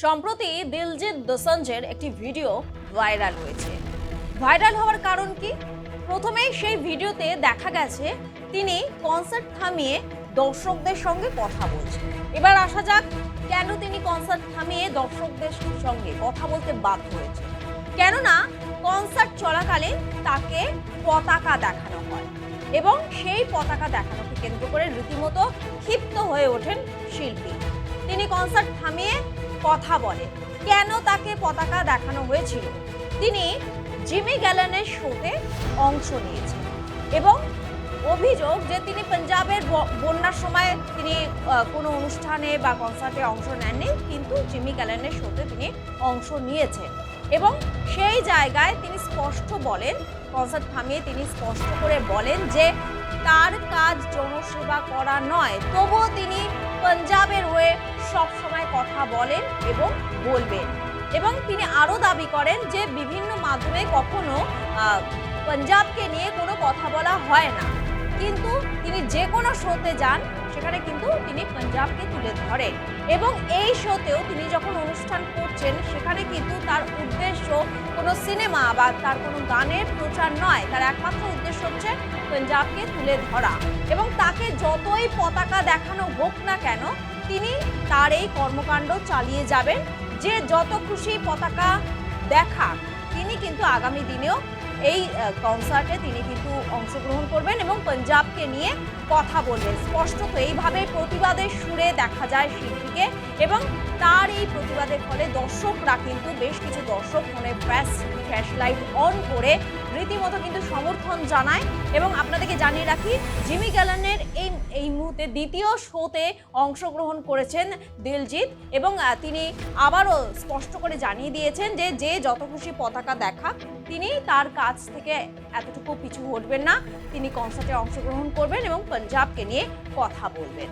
সম্প্রতি দিলজিৎ দোসাঞ্জের একটি video viral হয়েছে। ভাইরাল হওয়ার কারণ কি? প্রথমেই সেই ভিডিওতে দেখা গেছে তিনি কনসার্ট থামিয়ে দর্শকদের সঙ্গে কথা বলছেন। এবার আসা যাক, কেন তিনি কনসার্ট থামিয়ে দর্শকদের সঙ্গে কথা বলতে বাধ্য হয়েছে। কেননা কনসার্ট চলাকালীন তাকে পতাকা দেখানো হয় এবং সেই পতাকা দেখানোকে কেন্দ্র করে রীতিমতো ক্ষিপ্ত হয়ে ওঠেন শিল্পী। তিনি কনসার্ট থামিয়ে কথা বলেন। কেন তাকে পতাকা দেখানো হয়েছিল? তিনি জিমি গ্যালনের শোতে অংশ নিয়েছেন এবং অভিযোগ যে তিনি পাঞ্জাবের বন্যার সময় তিনি কোনো অনুষ্ঠানে বা কনসার্টে অংশ নেননি, কিন্তু জিমি গ্যালনের শোতে তিনি অংশ নিয়েছেন এবং সেই জায়গায় তিনি স্পষ্ট বলেন, কনসার্ট থামিয়ে তিনি স্পষ্ট করে বলেন যে তার কাজ জনসেবা করা নয়, তবুও তিনি পাঞ্জাবের হয়ে সব সময় কথা বলেন এবং বলবেন। এবং তিনি আরও দাবি করেন যে বিভিন্ন মাধ্যমে কখনো পাঞ্জাবকে নিয়ে কোনো কথা বলা হয় না, কিন্তু তিনি যে কোনো শোতে যান সেখানে কিন্তু তিনি পাঞ্জাবকে তুলে ধরেন এবং এই শোতেও তিনি যখন অনুষ্ঠান করছেন সেখানে কিন্তু তার উদ্দেশ্য কোনো সিনেমা বা তার কোনো গানের প্রচার নয়, তার একমাত্র উদ্দেশ্য হচ্ছে পাঞ্জাবকে তুলে ধরা। এবং তাকে যতই পতাকা দেখানো হোক না কেন তিনি তার এই কর্মকাণ্ড চালিয়ে যাবেন। যে যত খুশি পতাকা দেখাক, তিনি কিন্তু আগামী দিনেও এই কনসার্টে তিনি কিন্তু অংশগ্রহণ করবেন এবং পাঞ্জাবকে নিয়ে কথা বলবেন। স্পষ্টত এইভাবে প্রতিবাদের সুরে দেখা যায় শিল্পীকে এবং তার এই প্রতিবাদের ফলে দর্শকরা কিন্তু বেশ কিছু দর্শক ফোনে ফ্ল্যাশ লাইট অন করে রীতিমতো কিন্তু সমর্থন জানায়। এবং আপনাদেরকে জানিয়ে রাখি, জিমি গ্যালনের এই মুহূর্তে দ্বিতীয় শোতে অংশগ্রহণ করেছেন দিলজিৎ এবং তিনি আবারও স্পষ্ট করে জানিয়ে দিয়েছেন যে যে যত খুশি পতাকা দেখাক তিনি তার কাছ থেকে এতটুকু পিছু হটবেন না, তিনি কনসার্টে অংশগ্রহণ করবেন এবং পাঞ্জাবকে নিয়ে কথা বলবেন।